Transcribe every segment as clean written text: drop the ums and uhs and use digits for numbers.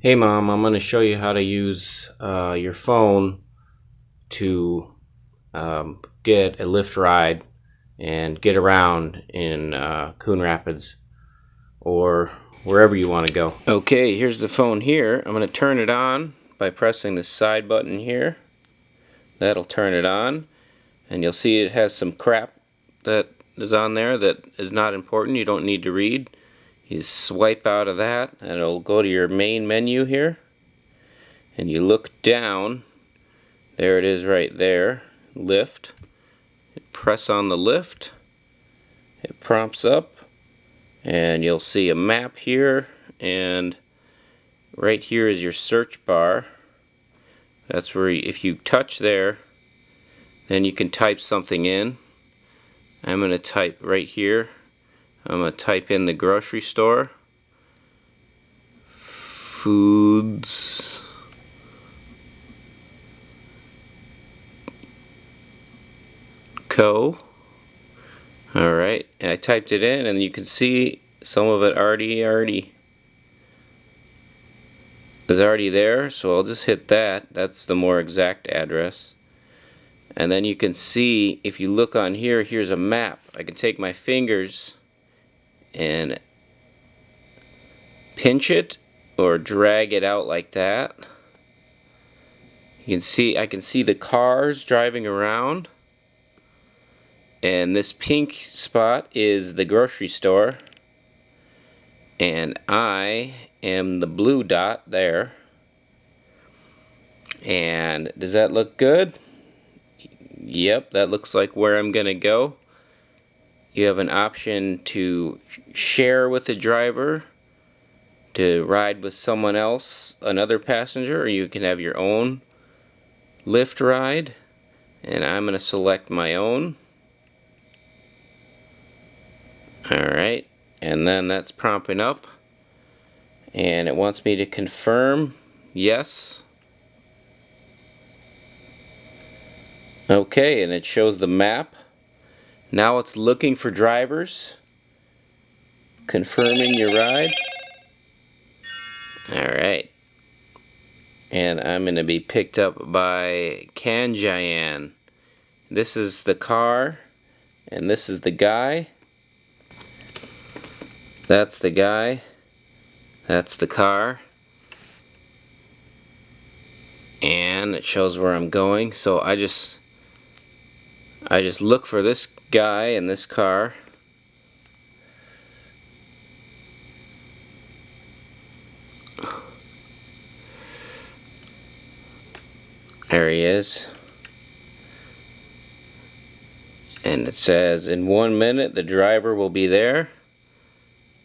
Hey Mom, I'm going to show you how to use your phone to get a Lyft ride and get around in Coon Rapids or wherever you want to go. Okay, here's the phone here. I'm going to turn it on by pressing the side button here. That'll turn it on, and you'll see it has some crap that is on there that is not important. You don't need to read. You swipe out of that and it'll go to your main menu here. And you look down, there it is right there, Lyft. Press on the Lyft, it prompts up, and you'll see a map here, and right here is your search bar. That's where if you touch there, then you can type something in. I'm going to type right here, I'm going to type in the grocery store, Foods Co. Alright, and I typed it in, and you can see some of it already is already there, so I'll just hit that. That's the more exact address. And then you can see, if you look on here, here's a map. I can take my fingers and pinch it or drag it out like that. You can see, I can see the cars driving around. And this pink spot is the grocery store, and I am the blue dot there. And does that look good? Yep, that looks like where I'm gonna go. You have an option to share with the driver, to ride with someone else, another passenger, or you can have your own Lyft ride. And I'm gonna select my own. Alright, and then that's prompting up, and it wants me to confirm yes. Okay, and it shows the map. Now it's looking for drivers, confirming your ride. Alright, and I'm going to be picked up by Kanjayan. This is the car, and this is the guy. That's the guy, that's the car, and it shows where I'm going. So I just look for this guy in this car. There he is. And it says in 1 minute the driver will be there.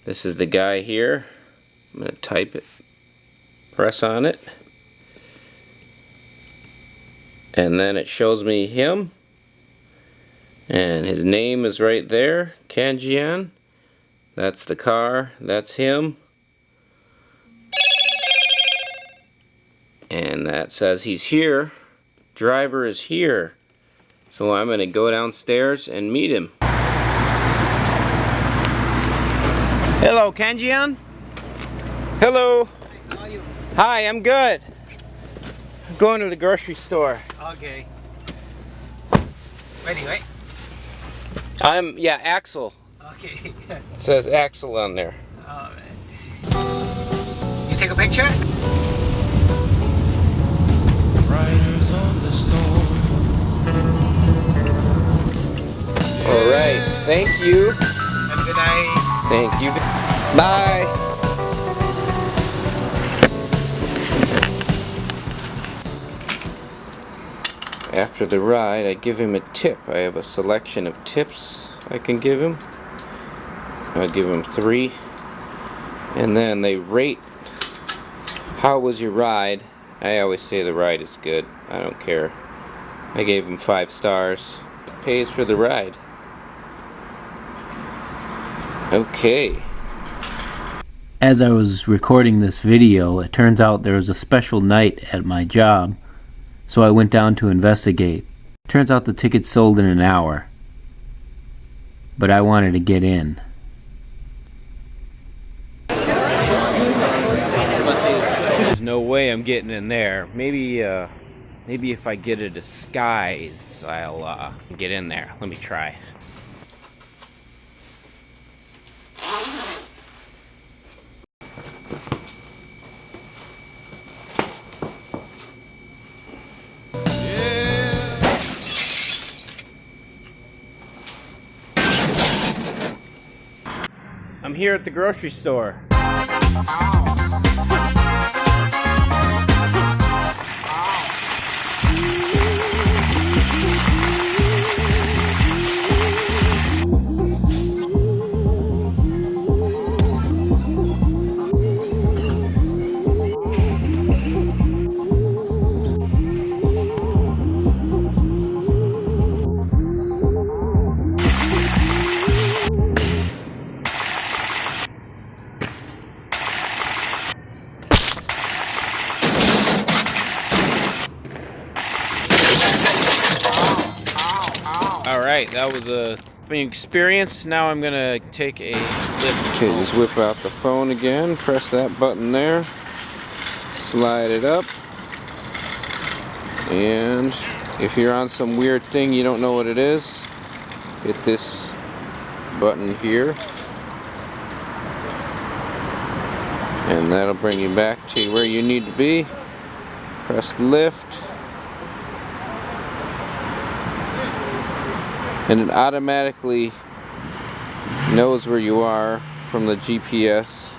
This is the guy here. I'm going to type it, press on it, and then it shows me him, and his name is right there, Kanjian. That's the car, that's him, and that says he's here. Driver is here. So I'm going to go downstairs and meet him. Hello, Kanjian. Hello. Hi, how are you? Hi, I'm good. I'm going to the grocery store. Okay. Ready, right? Yeah, Axel. Okay. It says Axel on there. Alright. You take a picture? Riders on the storm. Alright, thank you. Have a good night. Thank you. Bye. After the ride, I give him a tip. I have a selection of tips I can give him. I'll give him 3. And then they rate, how was your ride? I always say the ride is good. I don't care. I gave him 5 stars. Pays for the ride. Okay. As I was recording this video, it turns out there was a special night at my job, so I went down to investigate. Turns out the tickets sold in an hour, but I wanted to get in. no way I'm getting in there. Maybe if I get a disguise, I'll get in there. Let me try. I'm here at the grocery store. Alright, that was a experience. Now I'm gonna take a lift. Okay, just whip out the phone again, press that button there, slide it up, and if you're on some weird thing you don't know what it is, hit this button here, and that'll bring you back to where you need to be. Press lift, and it automatically knows where you are from the GPS,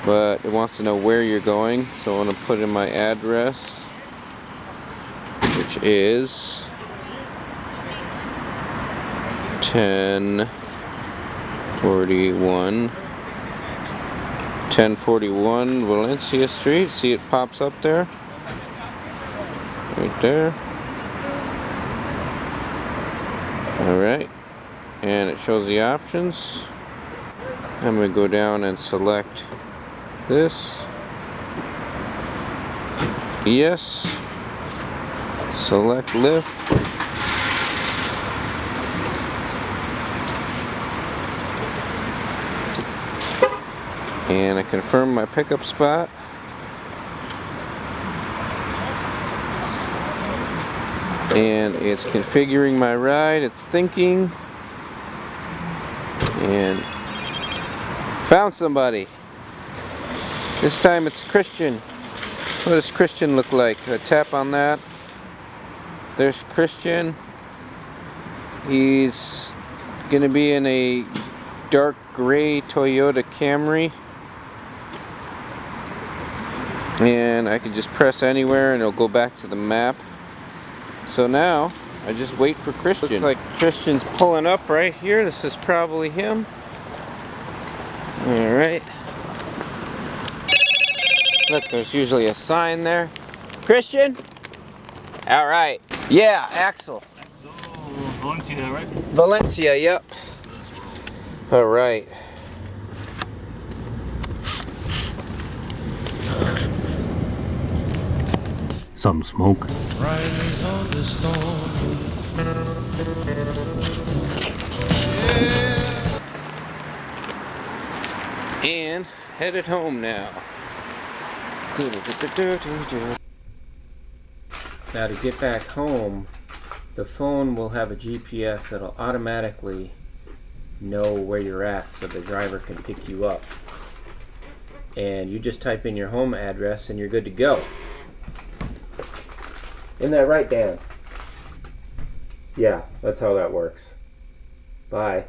but it wants to know where you're going, so I'm going to put in my address, which is 1041 Valencia Street. See, it pops up there, right there. Alright, and it shows the options. I'm going to go down and select this. Yes. Select lift. And I confirm my pickup spot. And it's configuring my ride, it's thinking, and found somebody. This time it's Christian. What does Christian look like? I tap on that. There's Christian. He's gonna be in a dark gray Toyota Camry. And I can just press anywhere and it'll go back to the map. So now, I just wait for Christian. Looks like Christian's pulling up right here. This is probably him. Alright. Look, there's usually a sign there. Christian? Alright. Yeah, Axel. Valencia, right? Valencia, yep. Alright. Some smoke. Riders on the storm. And headed home now. Now to get back home, the phone will have a GPS that'll automatically know where you're at so the driver can pick you up. And you just type in your home address and you're good to go. Isn't that right, Dan? Yeah, that's how that works. Bye.